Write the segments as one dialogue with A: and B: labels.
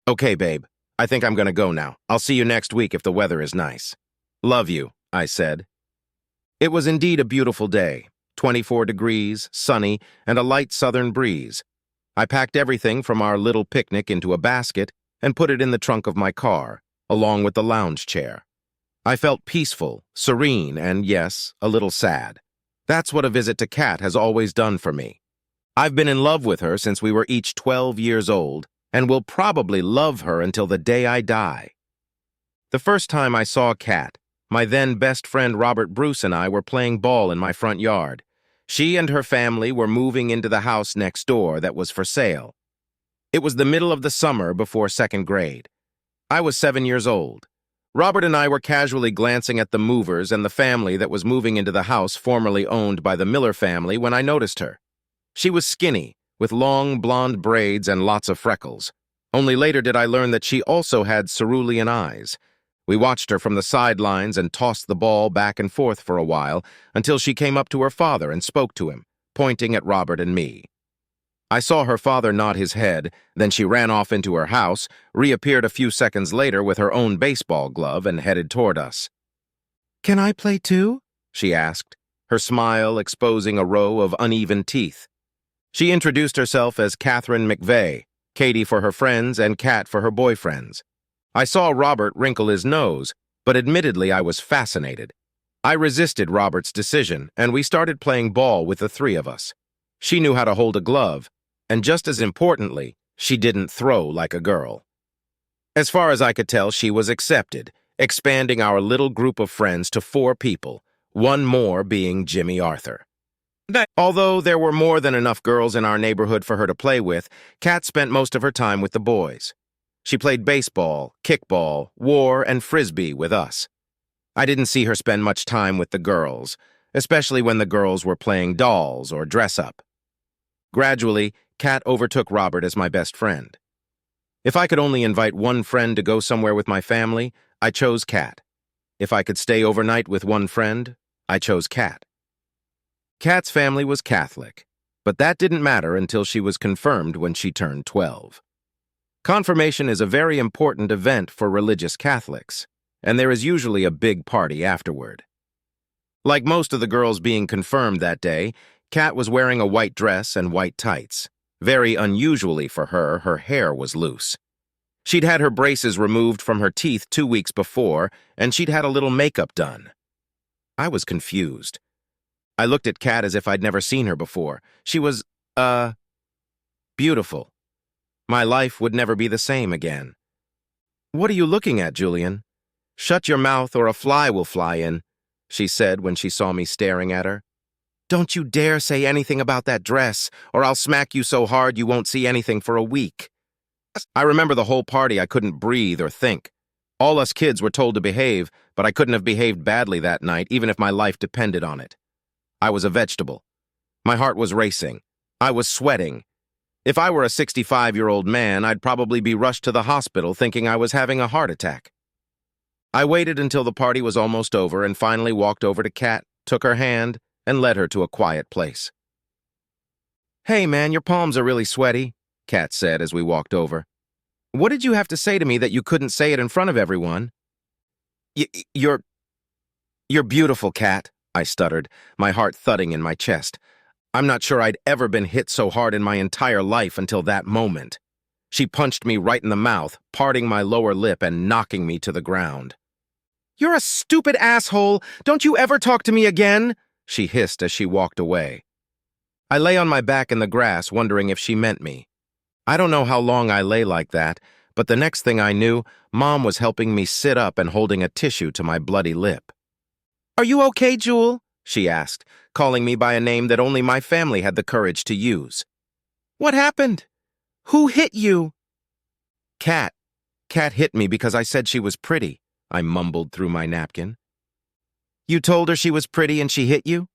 A: Okay, babe. I think I'm gonna go now. I'll see you next week if the weather is nice. Love you, I said. It was indeed a beautiful day. 24 degrees, sunny, and a light southern breeze. I packed everything from our little picnic into a basket and put it in the trunk of my car, along with the lounge chair. I felt peaceful, serene, and yes, a little sad. That's what a visit to Kat has always done for me. I've been in love with her since we were each 12 years old, and will probably love her until the day I die. The first time I saw Kat, my then best friend Robert Bruce and I were playing ball in my front yard. She and her family were moving into the house next door that was for sale. It was the middle of the summer before second grade. I was 7 years old. Robert and I were casually glancing at the movers and the family that was moving into the house formerly owned by the Miller family when I noticed her. She was skinny, with long blonde braids and lots of freckles. Only later did I learn that she also had cerulean eyes. We watched her from the sidelines and tossed the ball back and forth for a while until she came up to her father and spoke to him, pointing at Robert and me. I saw her father nod his head, then she ran off into her house, reappeared a few seconds later with her own baseball glove and headed toward us. "Can I play too?" she asked, her smile exposing a row of uneven teeth. She introduced herself as Catherine McVeigh, Katie for her friends and Kat for her boyfriends. I saw Robert wrinkle his nose, but admittedly I was fascinated. I resisted Robert's decision, and we started playing ball with the three of us. She knew how to hold a glove, and just as importantly, she didn't throw like a girl. As far as I could tell, she was accepted, expanding our little group of friends to 4 people, one more being Jimmy Arthur. Although there were more than enough girls in our neighborhood for her to play with, Kat spent most of her time with the boys. She played baseball, kickball, war, and frisbee with us. I didn't see her spend much time with the girls, especially when the girls were playing dolls or dress-up. Gradually, Kat overtook Robert as my best friend. If I could only invite one friend to go somewhere with my family, I chose Kat. If I could stay overnight with one friend, I chose Kat. Kat's family was Catholic, but that didn't matter until she was confirmed when she turned 12. Confirmation is a very important event for religious Catholics, and there is usually a big party afterward. Like most of the girls being confirmed that day, Kat was wearing a white dress and white tights. Very unusually for her, her hair was loose. She'd had her braces removed from her teeth 2 weeks before, and she'd had a little makeup done. I was confused. I looked at Kat as if I'd never seen her before. She was, beautiful. My life would never be the same again. "What are you looking at, Julian?" "Shut your mouth or a fly will fly in," she said when she saw me staring at her. "Don't you dare say anything about that dress, or I'll smack you so hard you won't see anything for a week." I remember the whole party. I couldn't breathe or think. All us kids were told to behave, but I couldn't have behaved badly that night, even if my life depended on it. I was a vegetable. My heart was racing. I was sweating. If I were a 65-year-old man, I'd probably be rushed to the hospital thinking I was having a heart attack. I waited until the party was almost over and finally walked over to Kat, took her hand, and led her to a quiet place. "Hey, man, your palms are really sweaty," Kat said as we walked over. "What did you have to say to me that you couldn't say it in front of everyone?" You're beautiful, Kat," I stuttered, my heart thudding in my chest. I'm not sure I'd ever been hit so hard in my entire life until that moment. She punched me right in the mouth, parting my lower lip and knocking me to the ground. "You're a stupid asshole! Don't you ever talk to me again!" she hissed as she walked away. I lay on my back in the grass, wondering if she meant me. I don't know how long I lay like that, but the next thing I knew, Mom was helping me sit up and holding a tissue to my bloody lip. "Are you okay, Jewel?" she asked, calling me by a name that only my family had the courage to use. "What happened? Who hit you?" Kat. Kat hit me because I said she was pretty," I mumbled through my napkin. "You told her she was pretty and she hit you?"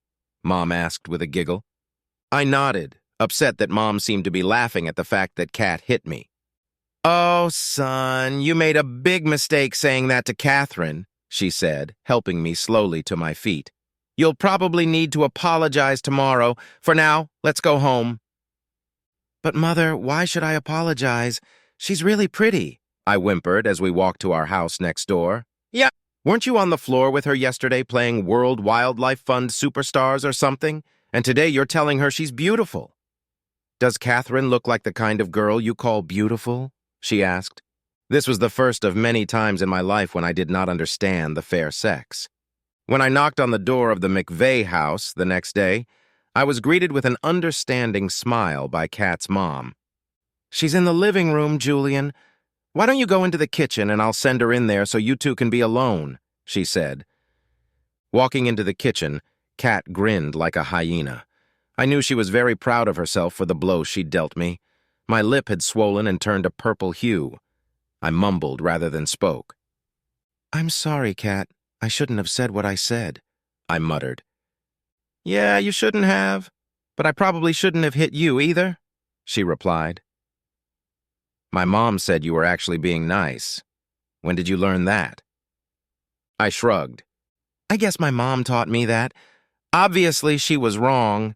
A: Mom asked with a giggle. I nodded, upset that Mom seemed to be laughing at the fact that Kat hit me. "Oh, son, you made a big mistake saying that to Catherine," she said, helping me slowly to my feet. "You'll probably need to apologize tomorrow. For now, let's go home." "But, Mother, why should I apologize? She's really pretty," I whimpered as we walked to our house next door. Yeah, weren't you on the floor with her yesterday playing World Wildlife Fund Superstars or something? And today you're telling her she's beautiful. Does Catherine look like the kind of girl you call beautiful? She asked. This was the first of many times in my life when I did not understand the fair sex. When I knocked on the door of the McVeigh house the next day, I was greeted with an understanding smile by Kat's mom. She's in the living room, Julian. Why don't you go into the kitchen and I'll send her in there so you two can be alone, she said. Walking into the kitchen, Kat grinned like a hyena. I knew she was very proud of herself for the blow she'd dealt me. My lip had swollen and turned a purple hue. I mumbled rather than spoke. I'm sorry, Kat. I shouldn't have said what I said, I muttered. Yeah, you shouldn't have, but I probably shouldn't have hit you either, she replied. My mom said you were actually being nice. When did you learn that? I shrugged. I guess my mom taught me that. Obviously, she was wrong.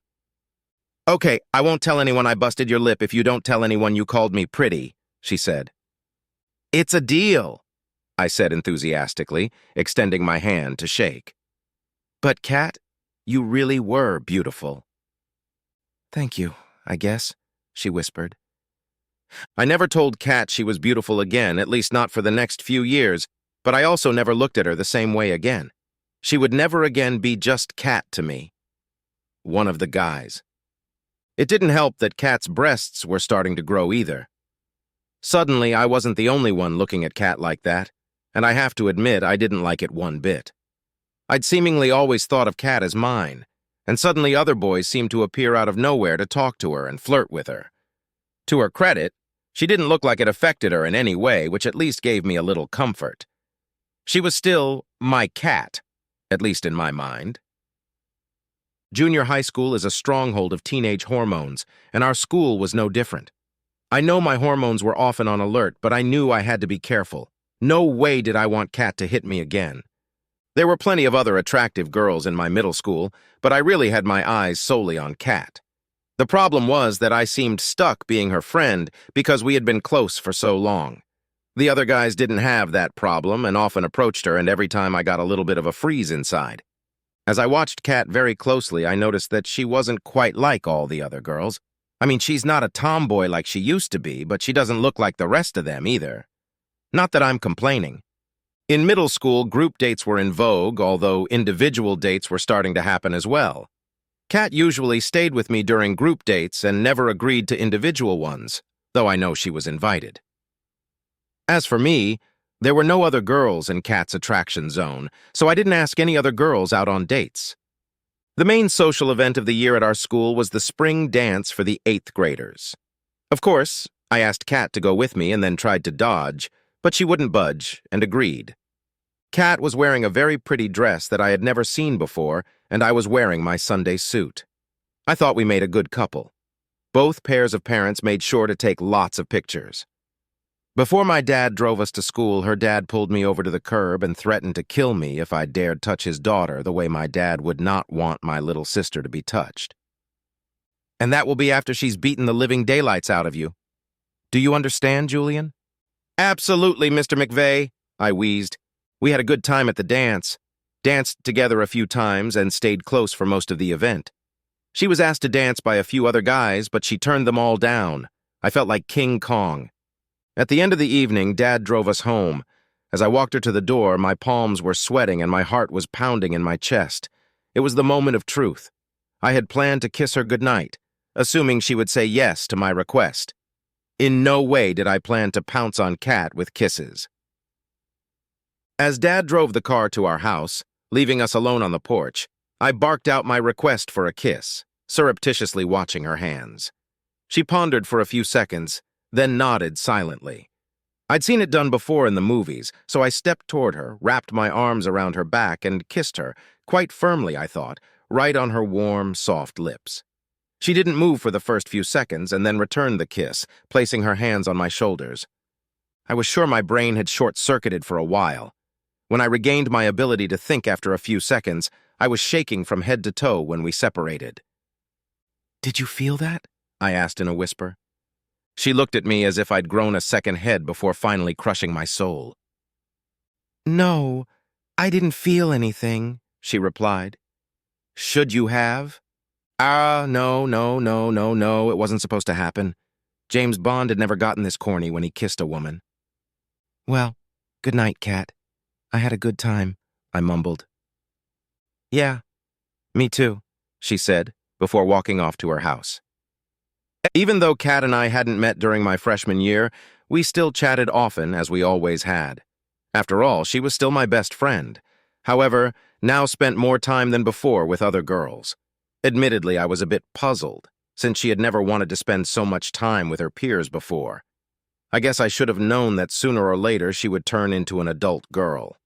A: Okay, I won't tell anyone I busted your lip if you don't tell anyone you called me pretty, she said. It's a deal, I said enthusiastically, extending my hand to shake. But, Kat, you really were beautiful. Thank you, I guess, she whispered. I never told Kat she was beautiful again, at least not for the next few years, but I also never looked at her the same way again. She would never again be just Kat to me. One of the guys. It didn't help that Kat's breasts were starting to grow either. Suddenly, I wasn't the only one looking at Kat like that, and I have to admit I didn't like it one bit. I'd seemingly always thought of Kat as mine, and suddenly other boys seemed to appear out of nowhere to talk to her and flirt with her. To her credit, she didn't look like it affected her in any way, which at least gave me a little comfort. She was still my Kat, at least in my mind. Junior high school is a stronghold of teenage hormones, and our school was no different. I know my hormones were often on alert, but I knew I had to be careful. No way did I want Kat to hit me again. There were plenty of other attractive girls in my middle school, but I really had my eyes solely on Kat. The problem was that I seemed stuck being her friend because we had been close for so long. The other guys didn't have that problem and often approached her, and every time I got a little bit of a freeze inside. As I watched Kat very closely, I noticed that she wasn't quite like all the other girls. I mean, she's not a tomboy like she used to be, but she doesn't look like the rest of them either. Not that I'm complaining. In middle school, group dates were in vogue, although individual dates were starting to happen as well. Kat usually stayed with me during group dates and never agreed to individual ones, though I know she was invited. As for me, there were no other girls in Kat's attraction zone, so I didn't ask any other girls out on dates. The main social event of the year at our school was the spring dance for the 8th graders. Of course, I asked Kat to go with me and then tried to dodge, but she wouldn't budge and agreed. Kat was wearing a very pretty dress that I had never seen before, and I was wearing my Sunday suit. I thought we made a good couple. Both pairs of parents made sure to take lots of pictures. Before my dad drove us to school, her dad pulled me over to the curb and threatened to kill me if I dared touch his daughter the way my dad would not want my little sister to be touched. And that will be after she's beaten the living daylights out of you. Do you understand, Julian? Absolutely, Mr. McVeigh, I wheezed. We had a good time at the dance, danced together a few times, and stayed close for most of the event. She was asked to dance by a few other guys, but she turned them all down. I felt like King Kong. At the end of the evening, Dad drove us home. As I walked her to the door, my palms were sweating and my heart was pounding in my chest. It was the moment of truth. I had planned to kiss her goodnight, assuming she would say yes to my request. In no way did I plan to pounce on Kat with kisses. As Dad drove the car to our house, leaving us alone on the porch, I barked out my request for a kiss, surreptitiously watching her hands. She pondered for a few seconds, then nodded silently. I'd seen it done before in the movies, so I stepped toward her, wrapped my arms around her back, and kissed her, quite firmly, I thought, right on her warm, soft lips. She didn't move for the first few seconds and then returned the kiss, placing her hands on my shoulders. I was sure my brain had short-circuited for a while. When I regained my ability to think after a few seconds, I was shaking from head to toe when we separated. "Did you feel that?" I asked in a whisper. She looked at me as if I'd grown a second head before finally crushing my soul. "No, I didn't feel anything," she replied. "Should you have?" No, no, no, no, no, it wasn't supposed to happen. James Bond had never gotten this corny when he kissed a woman. "Well, good night, Kat. I had a good time," I mumbled. "Yeah, me too," she said, before walking off to her house. Even though Kat and I hadn't met during my freshman year, we still chatted often, as we always had. After all, she was still my best friend. However, now spent more time than before with other girls. Admittedly, I was a bit puzzled, since she had never wanted to spend so much time with her peers before. I guess I should have known that sooner or later she would turn into an adult girl.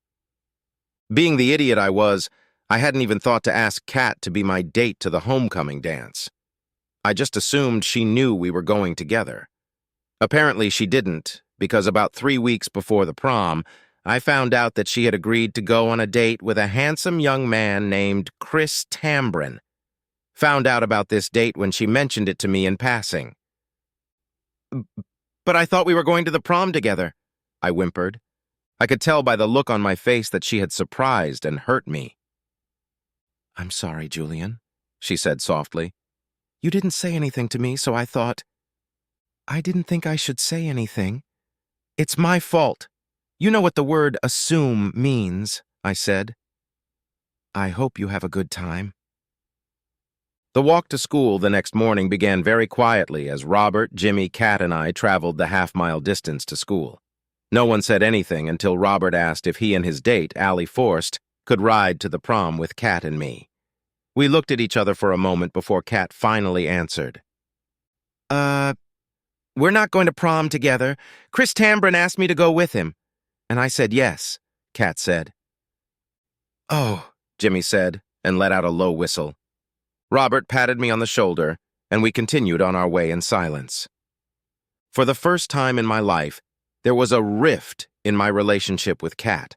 A: Being the idiot I was, I hadn't even thought to ask Kat to be my date to the homecoming dance. I just assumed she knew we were going together. Apparently she didn't, because about 3 weeks before the prom, I found out that she had agreed to go on a date with a handsome young man named Chris Tambrin. Found out about this date when she mentioned it to me in passing. "But I thought we were going to the prom together," I whimpered. I could tell by the look on my face that she had surprised and hurt me. "I'm sorry, Julian," she said softly. "You didn't say anything to me, so I thought—" "I didn't think I should say anything. It's my fault. You know what the word assume means," I said. "I hope you have a good time." The walk to school the next morning began very quietly as Robert, Jimmy, Kat, and I traveled the half-mile distance to school. No one said anything until Robert asked if he and his date, Allie Forst, could ride to the prom with Kat and me. We looked at each other for a moment before Kat finally answered. We're not going to prom together. Chris Tambrin asked me to go with him." And I said yes, Kat said. "Oh," Jimmy said, and let out a low whistle. Robert patted me on the shoulder, and we continued on our way in silence. For the first time in my life, there was a rift in my relationship with Kat.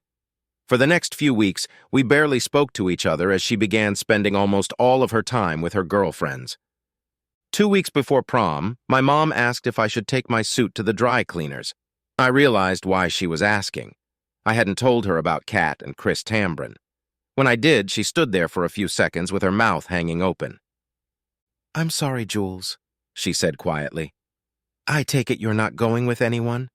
A: For the next few weeks, we barely spoke to each other as she began spending almost all of her time with her girlfriends. 2 weeks before prom, my mom asked if I should take my suit to the dry cleaners. I realized why she was asking. I hadn't told her about Kat and Chris Tambrin. When I did, she stood there for a few seconds with her mouth hanging open. "I'm sorry, Jules," she said quietly. "I take it you're not going with anyone?"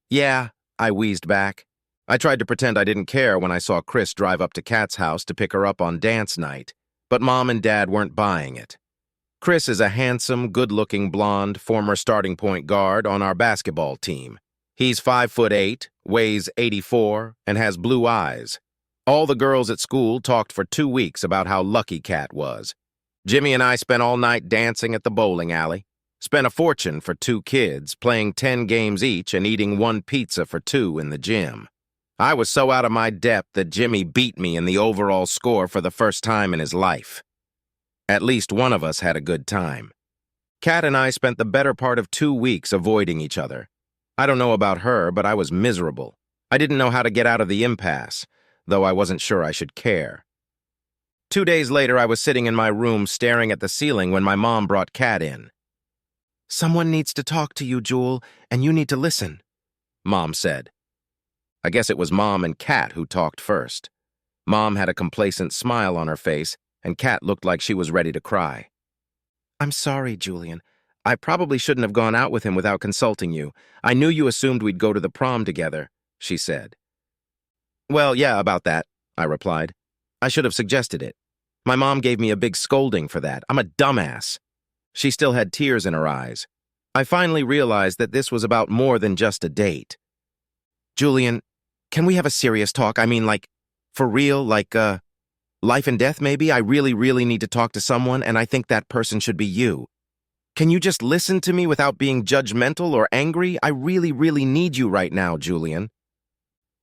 A: "Yeah," I wheezed back. I tried to pretend I didn't care when I saw Chris drive up to Kat's house to pick her up on dance night, but Mom and Dad weren't buying it. Chris is a handsome, good-looking blonde former starting point guard on our basketball team. He's 5'8", weighs 84, and has blue eyes. All the girls at school talked for 2 weeks about how lucky Kat was. Jimmy and I spent all night dancing at the bowling alley. Spent a fortune for 2 kids, playing 10 games each and eating 1 pizza for 2 in the gym. I was so out of my depth that Jimmy beat me in the overall score for the first time in his life. At least one of us had a good time. Kat and I spent the better part of 2 weeks avoiding each other. I don't know about her, but I was miserable. I didn't know how to get out of the impasse, though I wasn't sure I should care. 2 days later, I was sitting in my room staring at the ceiling when my mom brought Kat in. "Someone needs to talk to you, Jewel, and you need to listen," Mom said. I guess it was Mom and Kat who talked first. Mom had a complacent smile on her face, and Kat looked like she was ready to cry. "I'm sorry, Julian. I probably shouldn't have gone out with him without consulting you. I knew you assumed we'd go to the prom together," she said. "Well, yeah, about that," I replied. "I should have suggested it. My mom gave me a big scolding for that. I'm a dumbass." She still had tears in her eyes. I finally realized that this was about more than just a date. "Julian, can we have a serious talk? I mean, like, for real, like, life and death maybe? I really, really need to talk to someone, and I think that person should be you. Can you just listen to me without being judgmental or angry? I really, really need you right now, Julian."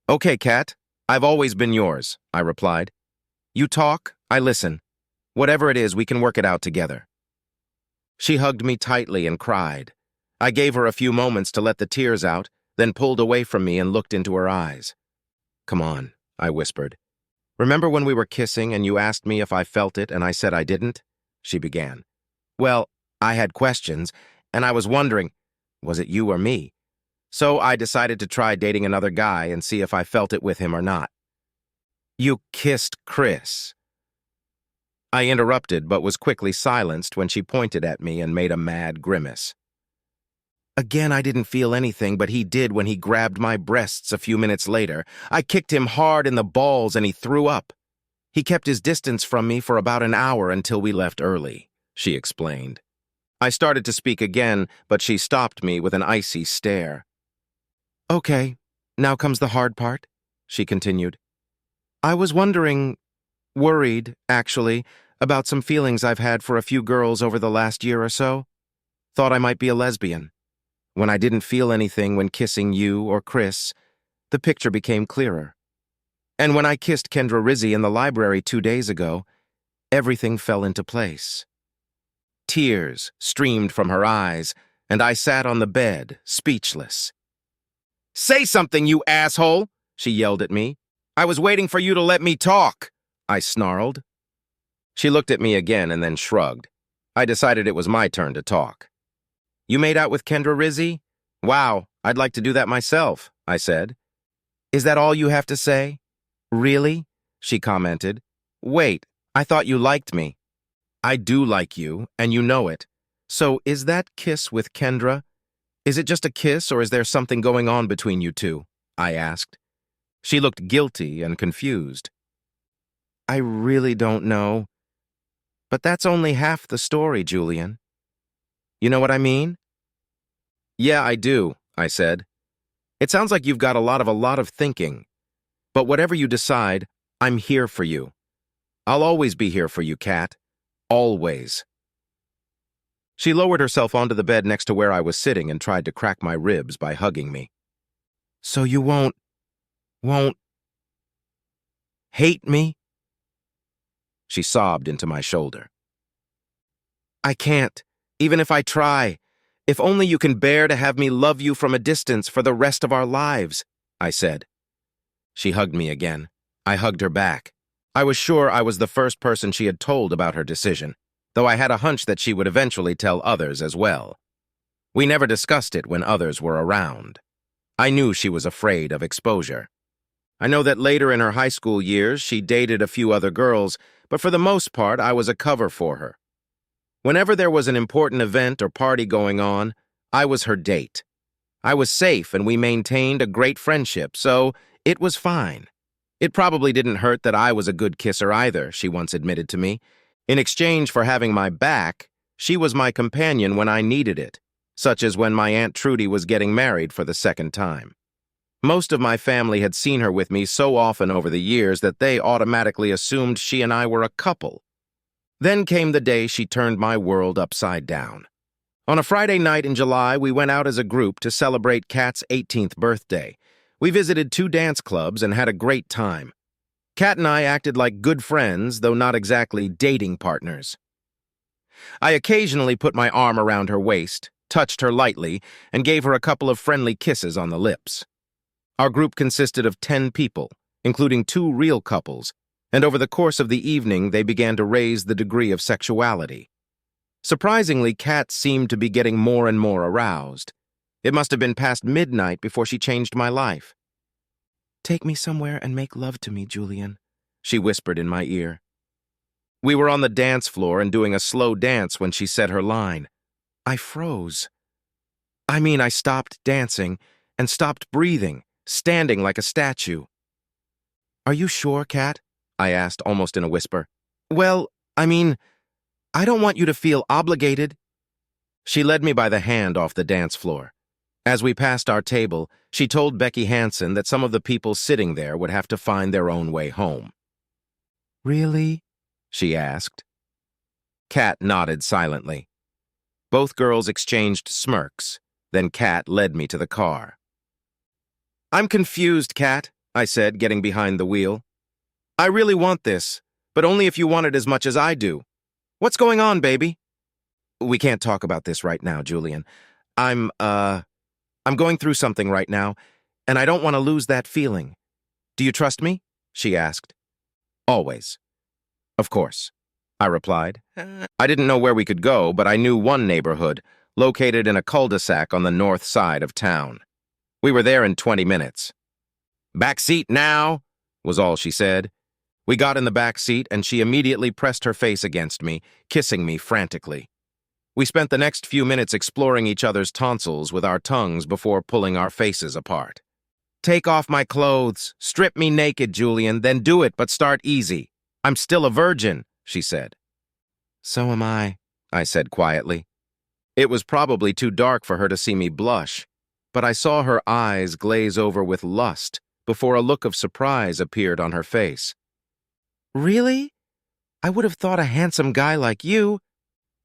A: "Okay, Kat. I've always been yours," I replied. "You talk, I listen. Whatever it is, we can work it out together." She hugged me tightly and cried. I gave her a few moments to let the tears out, then pulled away from me and looked into her eyes. "Come on," I whispered. "Remember when we were kissing and you asked me if I felt it and I said I didn't?" She began. "Well, I had questions, and I was wondering—" Was it you or me? So I decided to try dating another guy and see if I felt it with him or not. You kissed Chris. I interrupted, but was quickly silenced when she pointed at me and made a mad grimace. Again, I didn't feel anything, but he did when he grabbed my breasts a few minutes later. I kicked him hard in the balls and he threw up. He kept his distance from me for about an hour until we left early, she explained. I started to speak again, but she stopped me with an icy stare. Okay, now comes the hard part, she continued. I was worried, actually, about some feelings I've had for a few girls over the last year or so. Thought I might be a lesbian. When I didn't feel anything when kissing you or Chris, the picture became clearer. And when I kissed Kendra Rizzi in the library 2 days ago, everything fell into place. Tears streamed from her eyes, and I sat on the bed, speechless. Say something, you asshole, she yelled at me. I was waiting for you to let me talk, I snarled. She looked at me again and then shrugged. I decided it was my turn to talk. You made out with Kendra Rizzi? Wow, I'd like to do that myself, I said. Is that all you have to say? Really? She commented. Wait, I thought you liked me. I do like you, and you know it. So is that kiss with Kendra? Is it just a kiss, or is there something going on between you two? I asked. She looked guilty and confused. I really don't know. But that's only half the story, Julian. You know what I mean? Yeah, I do, I said. It sounds like you've got a lot of thinking. But whatever you decide, I'm here for you. I'll always be here for you, Kat. Always. She lowered herself onto the bed next to where I was sitting and tried to crack my ribs by hugging me. So you won't hate me? She sobbed into my shoulder. I can't, even if I try. If only you can bear to have me love you from a distance for the rest of our lives, I said. She hugged me again. I hugged her back. I was sure I was the first person she had told about her decision, though I had a hunch that she would eventually tell others as well. We never discussed it when others were around. I knew she was afraid of exposure. I know that later in her high school years, she dated a few other girls, but for the most part, I was a cover for her. Whenever there was an important event or party going on, I was her date. I was safe and we maintained a great friendship, so it was fine. It probably didn't hurt that I was a good kisser either, she once admitted to me. In exchange for having my back, she was my companion when I needed it, such as when my Aunt Trudy was getting married for the second time. Most of my family had seen her with me so often over the years that they automatically assumed she and I were a couple. Then came the day she turned my world upside down. On a Friday night in July, we went out as a group to celebrate Kat's 18th birthday. We visited 2 dance clubs and had a great time. Kat and I acted like good friends, though not exactly dating partners. I occasionally put my arm around her waist, touched her lightly, and gave her a couple of friendly kisses on the lips. Our group consisted of 10 people, including 2 real couples, and over the course of the evening they began to raise the degree of sexuality. Surprisingly, Kat seemed to be getting more and more aroused. It must have been past midnight before she changed my life. Take me somewhere and make love to me, Julian, she whispered in my ear. We were on the dance floor and doing a slow dance when she said her line. I froze. I stopped dancing and stopped breathing, standing like a statue. Are you sure, Kat? I asked almost in a whisper. Well, I don't want you to feel obligated. She led me by the hand off the dance floor. As we passed our table, she told Becky Hansen that some of the people sitting there would have to find their own way home. Really? She asked. Kat nodded silently. Both girls exchanged smirks. Then Kat led me to the car. I'm confused, Kat, I said, getting behind the wheel. I really want this, but only if you want it as much as I do. What's going on, baby? We can't talk about this right now, Julian. I'm going through something right now, and I don't want to lose that feeling. Do you trust me? She asked. Always. Of course, I replied. I didn't know where we could go, but I knew one neighborhood, located in a cul-de-sac on the north side of town. We were there in 20 minutes. "Back seat now," was all she said. We got in the back seat, and she immediately pressed her face against me, kissing me frantically. We spent the next few minutes exploring each other's tonsils with our tongues before pulling our faces apart. "Take off my clothes. Strip me naked, Julian, then do it, but start easy. I'm still a virgin," she said. "So am I said quietly. It was probably too dark for her to see me blush, but I saw her eyes glaze over with lust before a look of surprise appeared on her face. "Really? I would have thought a handsome guy like you—"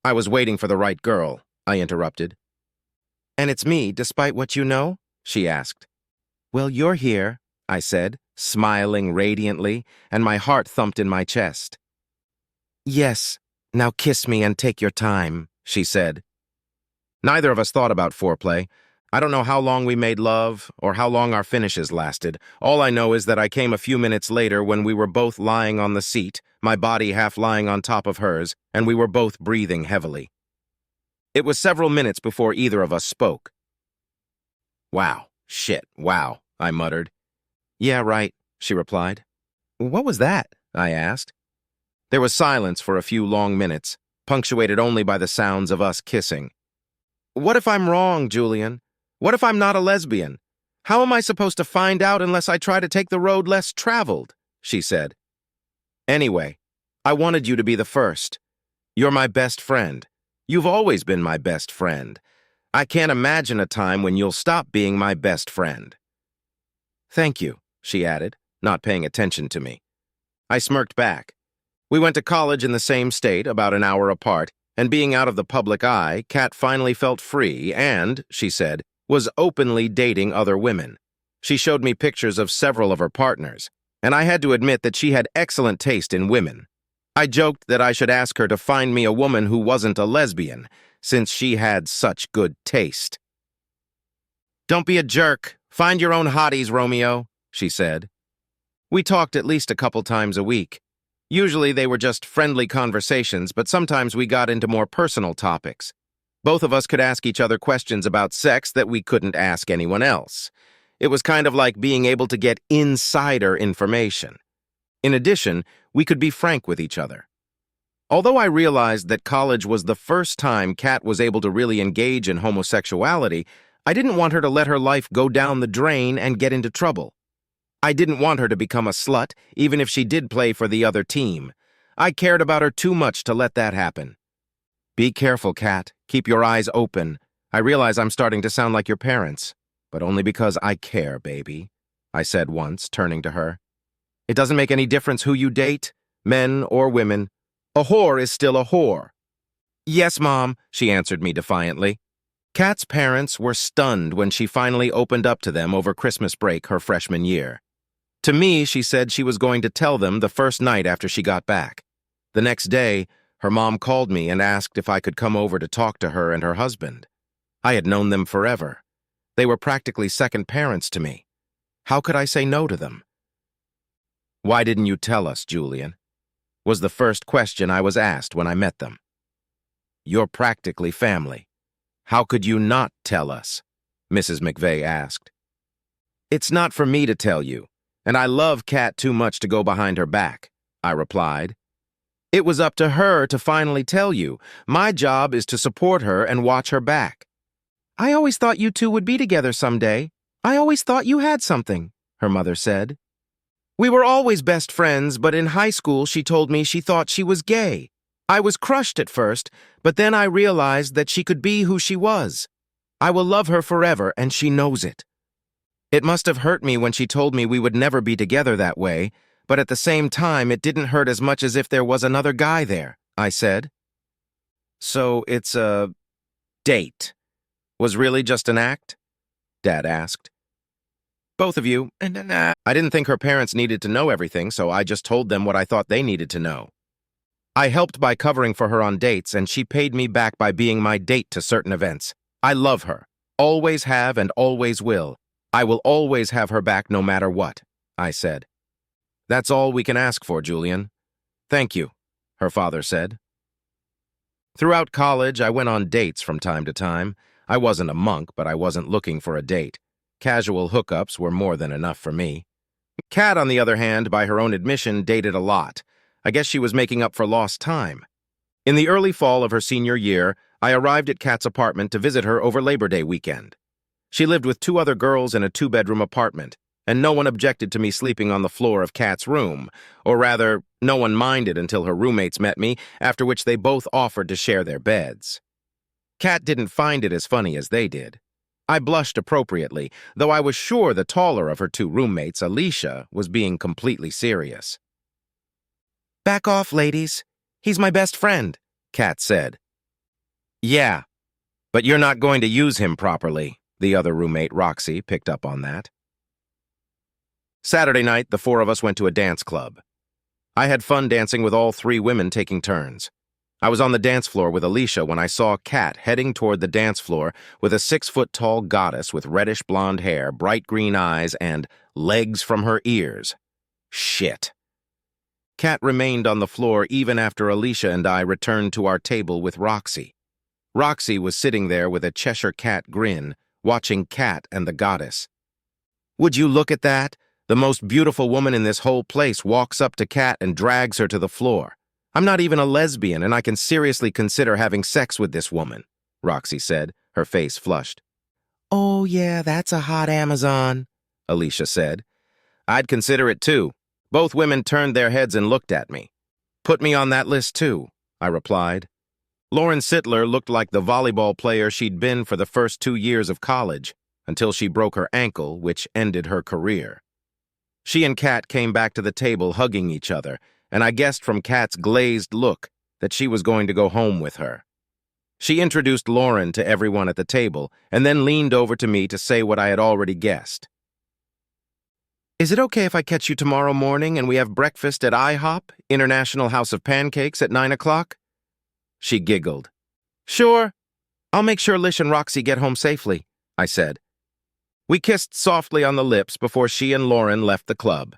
A: "I was waiting for the right girl," I interrupted. "And it's me, despite what you know?" she asked. "Well, you're here," I said, smiling radiantly, and my heart thumped in my chest. "Yes, now kiss me and take your time," she said. Neither of us thought about foreplay. I don't know how long we made love or how long our finishes lasted. All I know is that I came a few minutes later when we were both lying on the seat, my body half lying on top of hers, and we were both breathing heavily. It was several minutes before either of us spoke. "Wow, shit, wow," I muttered. "Yeah, right," she replied. "What was that?" I asked. There was silence for a few long minutes, punctuated only by the sounds of us kissing. "What if I'm wrong, Julian? What if I'm not a lesbian? How am I supposed to find out unless I try to take the road less traveled?" she said. "Anyway, I wanted you to be the first. You're my best friend. You've always been my best friend. I can't imagine a time when you'll stop being my best friend." "Thank you," she added, not paying attention to me. I smirked back. We went to college in the same state, about an hour apart, and being out of the public eye, Kat finally felt free and, she said, was openly dating other women. She showed me pictures of several of her partners, and I had to admit that she had excellent taste in women. I joked that I should ask her to find me a woman who wasn't a lesbian, since she had such good taste. "Don't be a jerk. Find your own hotties, Romeo," she said. We talked at least a couple times a week. Usually they were just friendly conversations, but sometimes we got into more personal topics. Both of us could ask each other questions about sex that we couldn't ask anyone else. It was kind of like being able to get insider information. In addition, we could be frank with each other. Although I realized that college was the first time Kat was able to really engage in homosexuality, I didn't want her to let her life go down the drain and get into trouble. I didn't want her to become a slut, even if she did play for the other team. I cared about her too much to let that happen. "Be careful, Kat. Keep your eyes open. I realize I'm starting to sound like your parents, but only because I care, baby," I said once, turning to her. "It doesn't make any difference who you date, men or women. A whore is still a whore." "Yes, Mom," she answered me defiantly. Kat's parents were stunned when she finally opened up to them over Christmas break her freshman year. To me, she said she was going to tell them the first night after she got back. The next day, her mom called me and asked if I could come over to talk to her and her husband. I had known them forever. They were practically second parents to me. How could I say no to them? "Why didn't you tell us, Julian?" was the first question I was asked when I met them. "You're practically family. How could you not tell us?" Mrs. McVeigh asked. "It's not for me to tell you, and I love Kat too much to go behind her back," I replied. "It was up to her to finally tell you. My job is to support her and watch her back." "I always thought you two would be together someday. I always thought you had something," her mother said. "We were always best friends, but in high school she told me she thought she was gay. I was crushed at first, but then I realized that she could be who she was. I will love her forever, and she knows it. It must have hurt me when she told me we would never be together that way, but at the same time it didn't hurt as much as if there was another guy there," I said. "So it's a date. Was really just an act?" Dad asked. "Both of you, and I didn't think her parents needed to know everything, so I just told them what I thought they needed to know. I helped by covering for her on dates, and she paid me back by being my date to certain events. I love her, always have and always will. I will always have her back no matter what," I said. "That's all we can ask for, Julian." "Thank you," her father said. Throughout college, I went on dates from time to time. I wasn't a monk, but I wasn't looking for a date. Casual hookups were more than enough for me. Kat, on the other hand, by her own admission, dated a lot. I guess she was making up for lost time. In the early fall of her senior year, I arrived at Kat's apartment to visit her over Labor Day weekend. She lived with 2 other girls in a 2-bedroom apartment, and no one objected to me sleeping on the floor of Kat's room, or rather, no one minded until her roommates met me, after which they both offered to share their beds. Kat didn't find it as funny as they did. I blushed appropriately, though I was sure the taller of her 2 roommates, Alicia, was being completely serious. "Back off, ladies. He's my best friend," Kat said. "Yeah, but you're not going to use him properly," the other roommate, Roxy, picked up on that. Saturday night, the 4 of us went to a dance club. I had fun dancing with all 3 women taking turns. I was on the dance floor with Alicia when I saw Kat heading toward the dance floor with a 6-foot-tall goddess with reddish blonde hair, bright green eyes, and legs from her ears. Shit. Kat remained on the floor even after Alicia and I returned to our table with Roxy. Roxy was sitting there with a Cheshire cat grin, watching Kat and the goddess. "Would you look at that? The most beautiful woman in this whole place walks up to Kat and drags her to the floor. I'm not even a lesbian, and I can seriously consider having sex with this woman," Roxy said, her face flushed. "Oh yeah, that's a hot Amazon," Alicia said. "I'd consider it too." Both women turned their heads and looked at me. "Put me on that list too," I replied. Lauren Sittler looked like the volleyball player she'd been for the first 2 years of college, until she broke her ankle, which ended her career. She and Kat came back to the table hugging each other, and I guessed from Kat's glazed look that she was going to go home with her. She introduced Lauren to everyone at the table, and then leaned over to me to say what I had already guessed. "Is it okay if I catch you tomorrow morning and we have breakfast at IHOP, International House of Pancakes, at 9 o'clock? She giggled. "Sure. I'll make sure Lish and Roxy get home safely," I said. We kissed softly on the lips before she and Lauren left the club.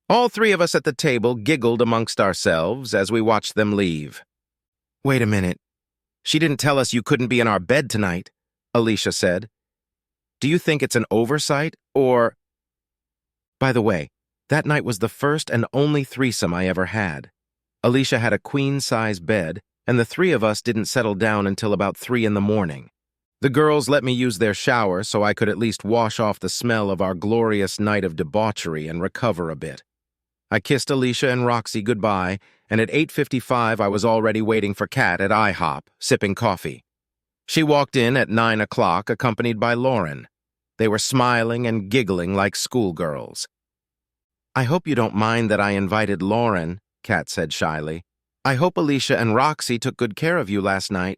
A: All 3 of us at the table giggled amongst ourselves as we watched them leave. "Wait a minute. She didn't tell us you couldn't be in our bed tonight," Alicia said. "Do you think it's an oversight, or—" By the way, that night was the first and only threesome I ever had. Alicia had a queen-size bed, and the 3 of us didn't settle down until about 3 in the morning. The girls let me use their shower so I could at least wash off the smell of our glorious night of debauchery and recover a bit. I kissed Alicia and Roxy goodbye, and at 8:55 I was already waiting for Kat at IHOP, sipping coffee. She walked in at 9 o'clock, accompanied by Lauren. They were smiling and giggling like schoolgirls. "I hope you don't mind that I invited Lauren," Kat said shyly. "I hope Alicia and Roxy took good care of you last night."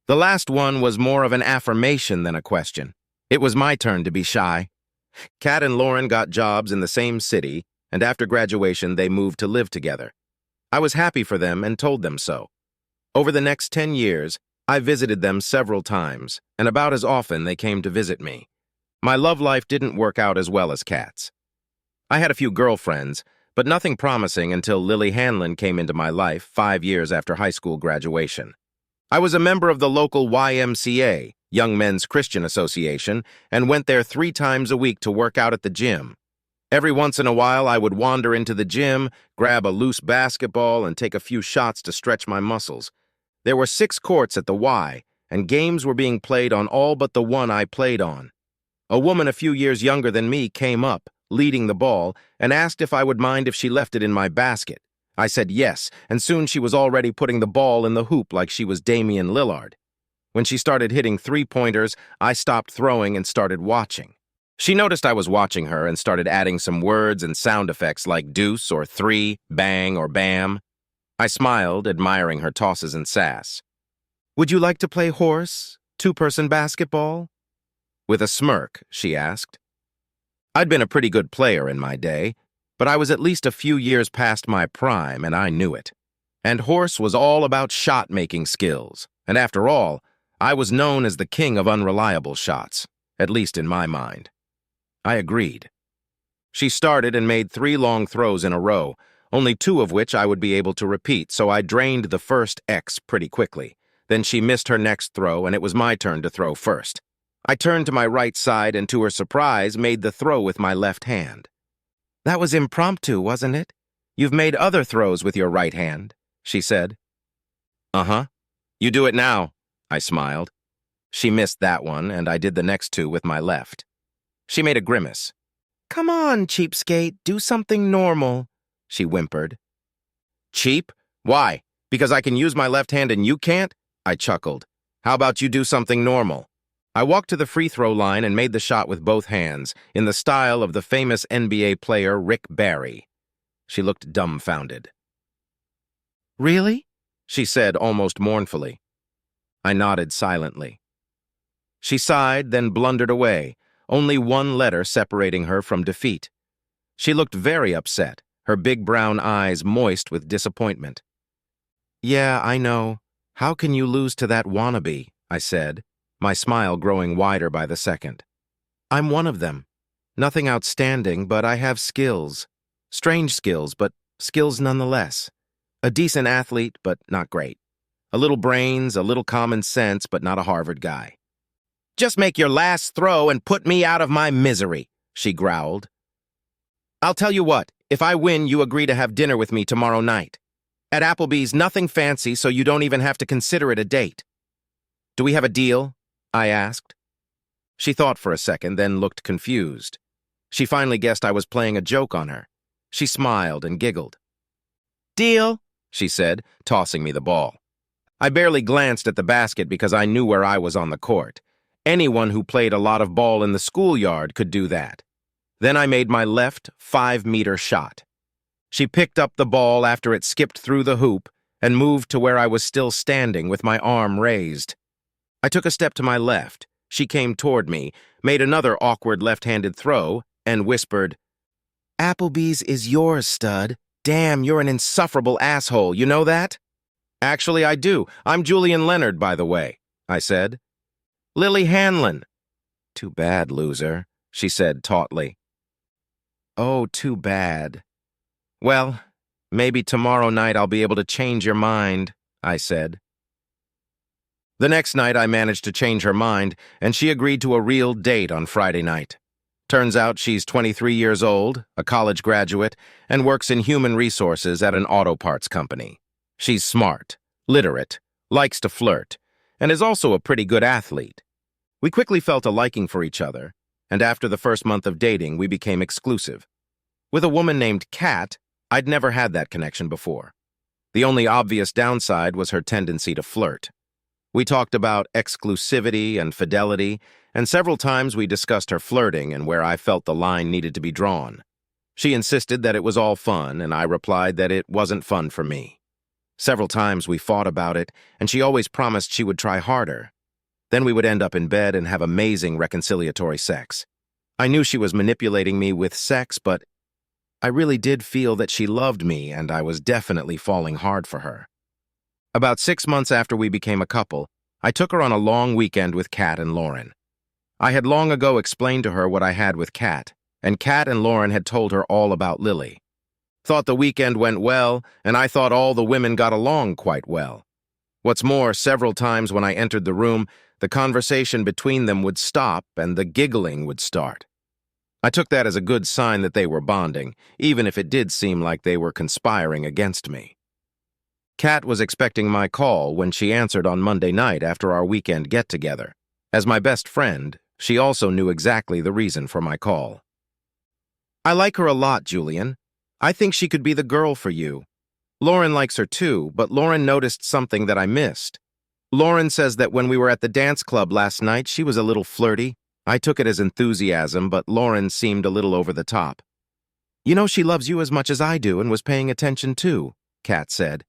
A: The last one was more of an affirmation than a question. It was my turn to be shy. Kat and Lauren got jobs in the same city, and after graduation they moved to live together. I was happy for them and told them so. Over the next 10 years, I visited them several times, and about as often they came to visit me. My love life didn't work out as well as Kat's. I had a few girlfriends, but nothing promising until Lily Hanlon came into my life 5 years after high school graduation. I was a member of the local YMCA, Young Men's Christian Association, and went there 3 times a week to work out at the gym. Every once in a while, I would wander into the gym, grab a loose basketball, and take a few shots to stretch my muscles. There were 6 courts at the Y, and games were being played on all but the one I played on. A woman a few years younger than me came up, leading the ball, and asked if I would mind if she left it in my basket. I said yes, and soon she was already putting the ball in the hoop like she was Damian Lillard. When she started hitting 3-pointers, I stopped throwing and started watching. She noticed I was watching her and started adding some words and sound effects like deuce or 3, bang or bam. I smiled, admiring her tosses and sass. "Would you like to play horse, 2-person basketball?" With a smirk, she asked. I'd been a pretty good player in my day, but I was at least a few years past my prime, and I knew it. And horse was all about shot-making skills, and after all, I was known as the king of unreliable shots, at least in my mind. I agreed. She started and made 3 long throws in a row, only 2 of which I would be able to repeat, so I drained the first X pretty quickly. Then she missed her next throw, and it was my turn to throw first. I turned to my right side and, to her surprise, made the throw with my left hand. "That was impromptu, wasn't it? You've made other throws with your right hand," she said. "Uh-huh. You do it now," I smiled. She missed that one, and I did the next two with my left. She made a grimace. "Come on, cheapskate, do something normal," she whimpered. "Cheap? Why? Because I can use my left hand and you can't?" I chuckled. "How about you do something normal?" I walked to the free throw line and made the shot with both hands, in the style of the famous NBA player Rick Barry. She looked dumbfounded. "Really?" she said almost mournfully. I nodded silently. She sighed, then blundered away, only one letter separating her from defeat. She looked very upset, her big brown eyes moist with disappointment. "Yeah, I know. How can you lose to that wannabe?" I said, my smile growing wider by the second. "I'm one of them. Nothing outstanding, but I have skills. Strange skills, but skills nonetheless. A decent athlete, but not great. A little brains, a little common sense, but not a Harvard guy." "Just make your last throw and put me out of my misery," she growled. "I'll tell you what, if I win, you agree to have dinner with me tomorrow night. At Applebee's, nothing fancy, so you don't even have to consider it a date." "Do we have a deal?" I asked. She thought for a second, then looked confused. She finally guessed I was playing a joke on her. She smiled and giggled. "Deal," she said, tossing me the ball. I barely glanced at the basket because I knew where I was on the court. Anyone who played a lot of ball in the schoolyard could do that. Then I made my left 5-meter shot. She picked up the ball after it skipped through the hoop and moved to where I was still standing with my arm raised. I took a step to my left. She came toward me, made another awkward left-handed throw, and whispered, "Applebee's is yours, stud. Damn, you're an insufferable asshole, you know that?" "Actually, I do. I'm Julian Leonard, by the way," I said. "Lily Hanlon." "Too bad, loser," she said tautly. "Oh, too bad. Well, maybe tomorrow night I'll be able to change your mind," I said. The next night I managed to change her mind, and she agreed to a real date on Friday night. Turns out she's 23 years old, a college graduate, and works in human resources at an auto parts company. She's smart, literate, likes to flirt, and is also a pretty good athlete. We quickly felt a liking for each other, and after the first month of dating, we became exclusive. With a woman named Kat, I'd never had that connection before. The only obvious downside was her tendency to flirt. We talked about exclusivity and fidelity, and several times we discussed her flirting and where I felt the line needed to be drawn. She insisted that it was all fun, and I replied that it wasn't fun for me. Several times we fought about it, and she always promised she would try harder. Then we would end up in bed and have amazing reconciliatory sex. I knew she was manipulating me with sex, but I really did feel that she loved me, and I was definitely falling hard for her. About 6 months after we became a couple, I took her on a long weekend with Kat and Lauren. I had long ago explained to her what I had with Kat, and Kat and Lauren had told her all about Lily. Thought the weekend went well, and I thought all the women got along quite well. What's more, several times when I entered the room, the conversation between them would stop and the giggling would start. I took that as a good sign that they were bonding, even if it did seem like they were conspiring against me. Kat was expecting my call when she answered on Monday night after our weekend get-together. As my best friend, she also knew exactly the reason for my call. "I like her a lot, Julian. I think she could be the girl for you. Lauren likes her too, but Lauren noticed something that I missed. Lauren says that when we were at the dance club last night, she was a little flirty. I took it as enthusiasm, but Lauren seemed a little over the top. You know she loves you as much as I do and was paying attention too," Kat said.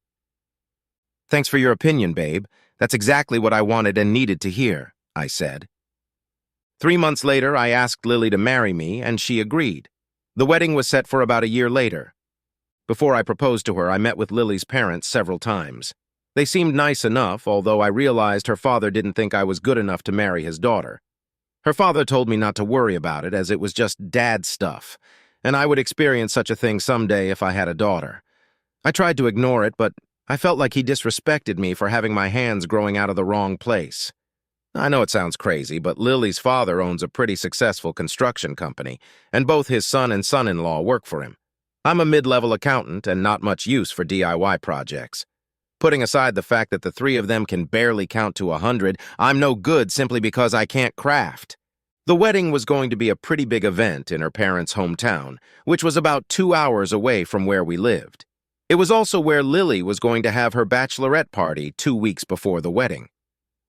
A: "Thanks for your opinion, babe. That's exactly what I wanted and needed to hear," I said. 3 months later, I asked Lily to marry me, and she agreed. The wedding was set for about a year later. Before I proposed to her, I met with Lily's parents several times. They seemed nice enough, although I realized her father didn't think I was good enough to marry his daughter. Her father told me not to worry about it, as it was just dad stuff, and I would experience such a thing someday if I had a daughter. I tried to ignore it, but I felt like he disrespected me for having my hands growing out of the wrong place. I know it sounds crazy, but Lily's father owns a pretty successful construction company, and both his son and son-in-law work for him. I'm a mid-level accountant and not much use for DIY projects. Putting aside the fact that the three of them can barely count to 100, I'm no good simply because I can't craft. The wedding was going to be a pretty big event in her parents' hometown, which was about 2 hours away from where we lived. It was also where Lily was going to have her bachelorette party 2 weeks before the wedding.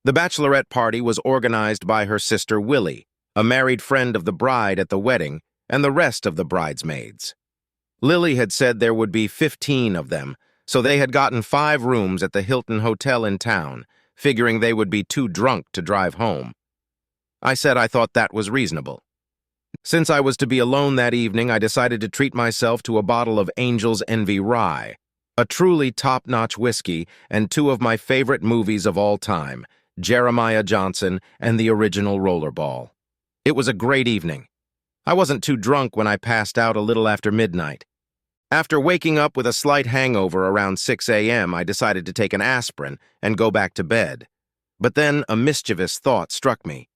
A: The bachelorette party was organized by her sister Willie, a married friend of the bride at the wedding, and the rest of the bridesmaids. Lily had said there would be 15 of them, so they had gotten 5 rooms at the Hilton Hotel in town, figuring they would be too drunk to drive home. I said I thought that was reasonable. Since I was to be alone that evening, I decided to treat myself to a bottle of Angel's Envy Rye, a truly top-notch whiskey, and 2 of my favorite movies of all time, Jeremiah Johnson and the original Rollerball. It was a great evening. I wasn't too drunk when I passed out a little after midnight. After waking up with a slight hangover around 6 a.m., I decided to take an aspirin and go back to bed. But then a mischievous thought struck me.